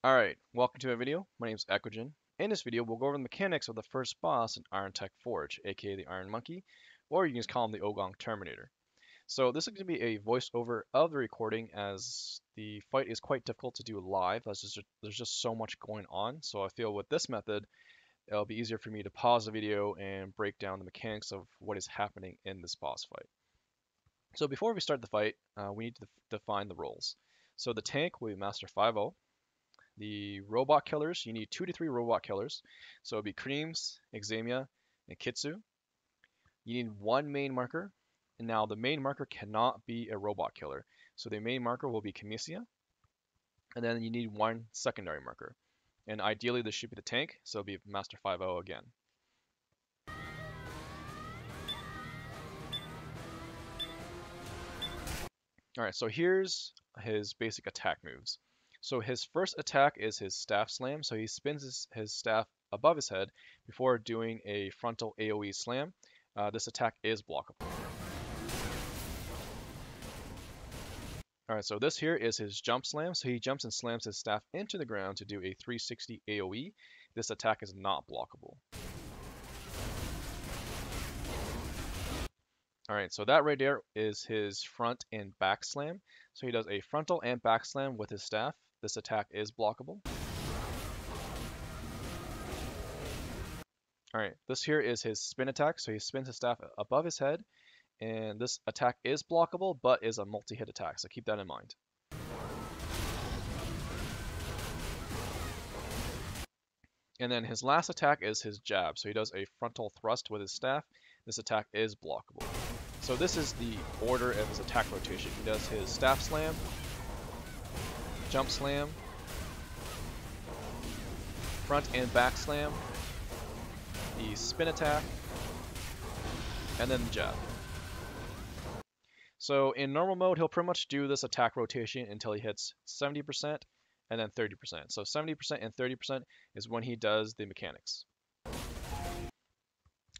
Alright, welcome to my video. My name is Eckogen. In this video, we'll go over the mechanics of the first boss in Irontech Forge, aka the Iron Monkey, or you can just call him the Eckogen Terminator. So this is going to be a voiceover of the recording as the fight is quite difficult to do live as there's just so much going on. So I feel with this method, it'll be easier for me to pause the video and break down the mechanics of what is happening in this boss fight. So before we start the fight, we need to define the roles. So the tank will be Master 5-0. The robot killers, you need 2 to 3 robot killers. So it'll be Creams, Examia, and Kitsu. You need one main marker. And now the main marker cannot be a robot killer. So the main marker will be Camisia. And then you need one secondary marker. And ideally this should be the tank, so it'll be Master 5-0 again. Alright, so here's his basic attack moves. So his first attack is his staff slam. So he spins his staff above his head before doing a frontal AoE slam. This attack is blockable. Alright, so this here is his jump slam. So he jumps and slams his staff into the ground to do a 360 AoE. This attack is not blockable. Alright, so that right there is his front and back slam. So he does a frontal and back slam with his staff. This attack is blockable. Alright, this here is his spin attack. So he spins his staff above his head. And this attack is blockable, but is a multi-hit attack. So keep that in mind. And then his last attack is his jab. So he does a frontal thrust with his staff. This attack is blockable. So this is the order of his attack rotation. He does his staff slam, jump slam, front and back slam, the spin attack, and then the jab. So in normal mode, he'll pretty much do this attack rotation until he hits 70% and then 30%. So 70% and 30% is when he does the mechanics.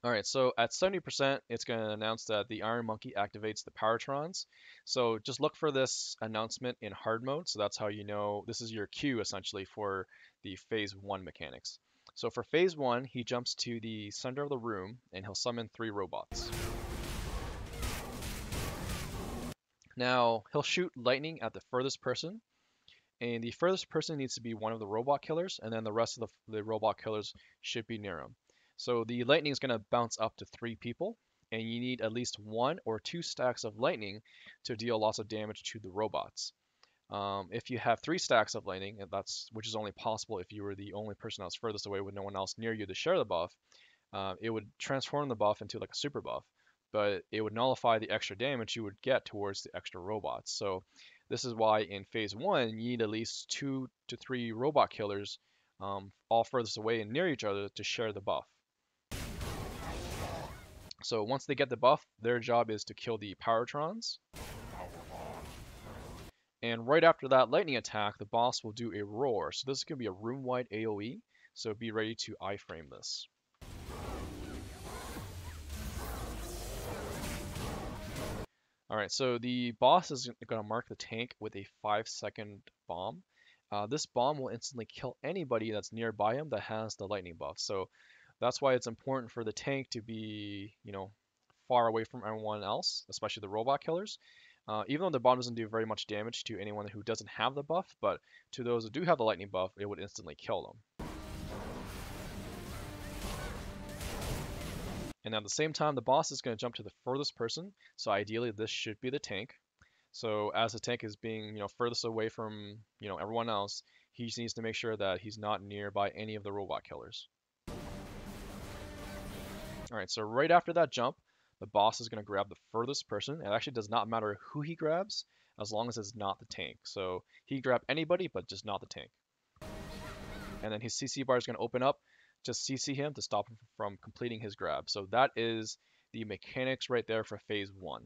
Alright, so at 70%, it's going to announce that the Iron Monkey activates the Powertrons. So just look for this announcement in hard mode. So that's how you know this is your cue, essentially, for the Phase 1 mechanics. So for Phase 1, he jumps to the center of the room, and he'll summon 3 robots. Now, he'll shoot lightning at the furthest person. And the furthest person needs to be one of the robot killers, and then the rest of the robot killers should be near him. So the lightning is going to bounce up to 3 people, and you need at least 1 or 2 stacks of lightning to deal lots of damage to the robots. If you have 3 stacks of lightning, which is only possible if you were the only person that was furthest away with no one else near you to share the buff, it would transform the buff into like a super buff, but it would nullify the extra damage you would get towards the extra robots. So this is why in Phase 1, you need at least 2 to 3 robot killers all furthest away and near each other to share the buff. So once they get the buff, their job is to kill the Powertrons. And right after that lightning attack, the boss will do a roar. So this is going to be a room-wide AoE, so be ready to iframe this. Alright, so the boss is going to mark the tank with a 5-second bomb. This bomb will instantly kill anybody that's nearby him that has the lightning buff. So that's why it's important for the tank to be, far away from everyone else, especially the robot killers. Even though the bomb doesn't do very much damage to anyone who doesn't have the buff, but to those who do have the lightning buff, it would instantly kill them. And at the same time, the boss is going to jump to the furthest person, so ideally this should be the tank. So as the tank is being, furthest away from, everyone else, he just needs to make sure that he's not nearby any of the robot killers. Alright, so right after that jump, the boss is going to grab the furthest person. It actually does not matter who he grabs, as long as it's not the tank. So he can grab anybody, but just not the tank. And then his CC bar is going to open up, just CC him to stop him from completing his grab. So that is the mechanics right there for Phase 1.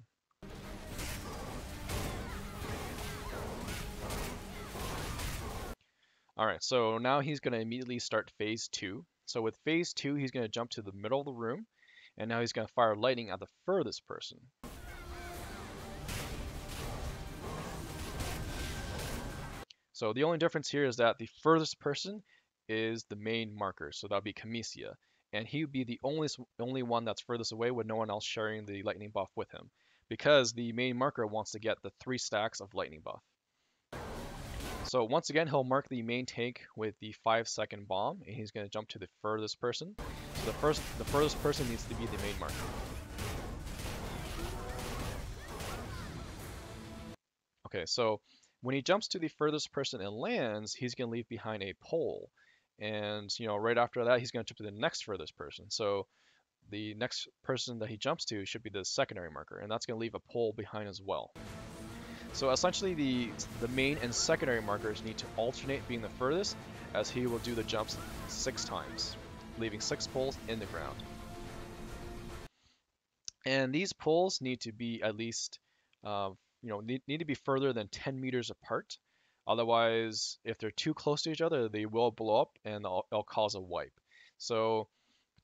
Alright, so now he's going to immediately start Phase 2. So with Phase 2, he's going to jump to the middle of the room, and now he's going to fire lightning at the furthest person. So the only difference here is that the furthest person is the main marker, so that would be Kamisia, and he would be the only one that's furthest away with no one else sharing the lightning buff with him, because the main marker wants to get the 3 stacks of lightning buff. So once again, he'll mark the main tank with the 5-second bomb, and he's going to jump to the furthest person. So the furthest person needs to be the main marker. Okay, so when he jumps to the furthest person and lands, he's going to leave behind a pole. And, right after that, he's going to jump to the next furthest person. So the next person that he jumps to should be the secondary marker, and that's going to leave a pole behind as well. So essentially, the main and secondary markers need to alternate being the furthest, as he will do the jumps 6 times, leaving 6 poles in the ground. And these poles need to be at least, need to be further than 10 meters apart. Otherwise, if they're too close to each other, they will blow up and it'll cause a wipe. So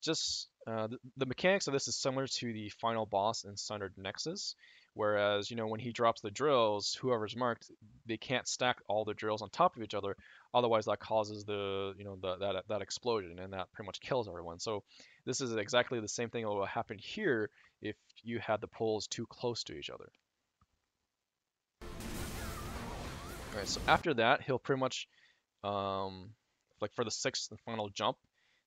just the mechanics of this is similar to the final boss in Sundered Nexus, whereas when he drops the drills, whoever's marked, they can't stack all the drills on top of each other, otherwise that causes that explosion, and that pretty much kills everyone. So this is exactly the same thing that will happen here if you had the poles too close to each other. Alright, so after that, he'll pretty much, like for the 6th and final jump,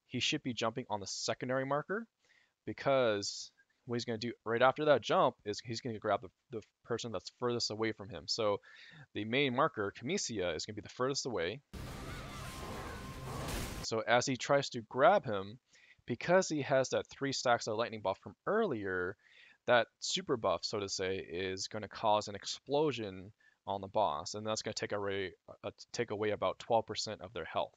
he should be jumping on the secondary marker, because what he's going to do right after that jump is he's going to grab the person that's furthest away from him. So the main marker, Kamisia, is going to be the furthest away. So as he tries to grab him, because he has that 3 stacks of lightning buff from earlier, that super buff, so to say, is going to cause an explosion on the boss, and that's going to take away about 12% of their health.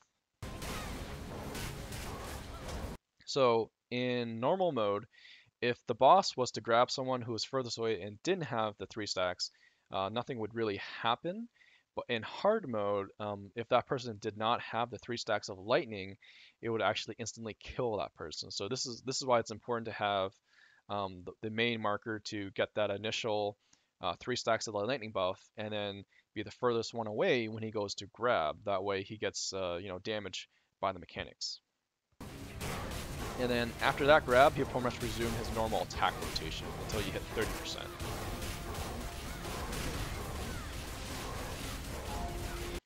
So in normal mode, if the boss was to grab someone who was furthest away and didn't have the 3 stacks, nothing would really happen. But in hard mode, if that person did not have the 3 stacks of lightning, it would actually instantly kill that person. So this is why it's important to have the main marker to get that initial 3 stacks of the lightning buff, and then be the furthest one away when he goes to grab. That way he gets damaged by the mechanics. And then after that grab, he'll pretty much resume his normal attack rotation until you hit 30%.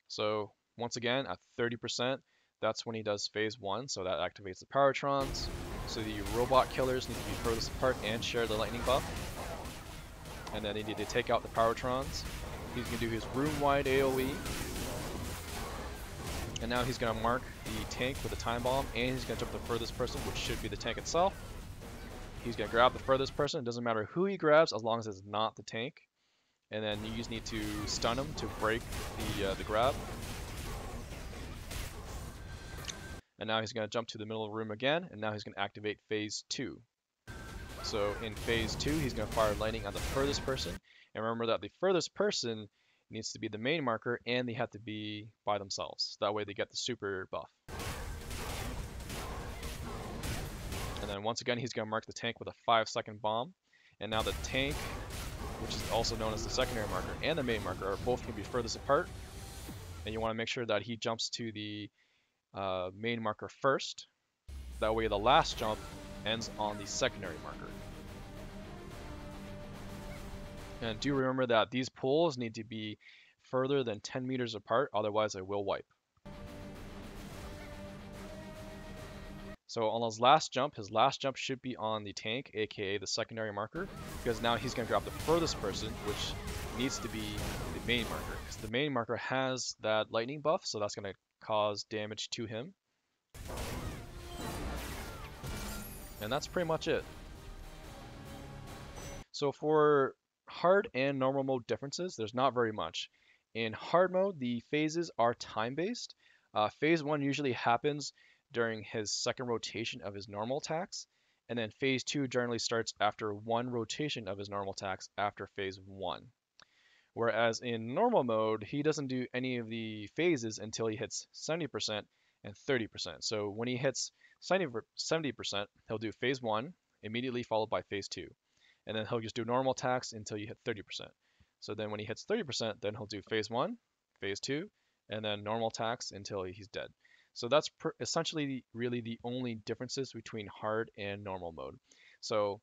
So once again, at 30%, that's when he does phase 1, so that activates the Powertrons. So the robot killers need to be furthest apart and share the lightning buff. And then they need to take out the Powertrons. He's going to do his room-wide AoE. And now he's going to mark the tank with a time bomb, and he's going to jump the furthest person, which should be the tank itself. He's going to grab the furthest person. It doesn't matter who he grabs as long as it's not the tank. And then you just need to stun him to break the grab. And now he's going to jump to the middle of the room again, and now he's going to activate phase 2. So in phase 2, he's going to fire lightning on the furthest person. And remember that the furthest person needs to be the main marker, and they have to be by themselves. That way they get the super buff. And then once again, he's going to mark the tank with a 5-second bomb. And now the tank, which is also known as the secondary marker, and the main marker are both going to be furthest apart. And you want to make sure that he jumps to the main marker first. That way the last jump ends on the secondary marker. And do remember that these poles need to be further than 10 meters apart, otherwise they will wipe. So on his last jump should be on the tank, aka the secondary marker, because now he's going to grab the furthest person, which needs to be the main marker, because the main marker has that lightning buff, so that's going to cause damage to him. And that's pretty much it. So for hard and normal mode differences, there's not very much. In hard mode, the phases are time-based. Phase 1 usually happens during his second rotation of his normal attacks, and then phase 2 generally starts after 1 rotation of his normal attacks after phase 1. Whereas in normal mode, he doesn't do any of the phases until he hits 70% and 30%. So when he hits 70%, he'll do phase 1, immediately followed by phase 2. And then he'll just do normal attacks until you hit 30%. So then when he hits 30%, then he'll do phase 1, phase 2, and then normal attacks until he's dead. So that's essentially really the only differences between hard and normal mode. So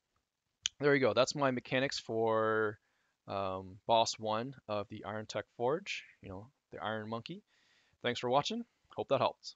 there you go. That's my mechanics for boss 1 of the Irontech Forge, the Iron Monkey. Thanks for watching. Hope that helped.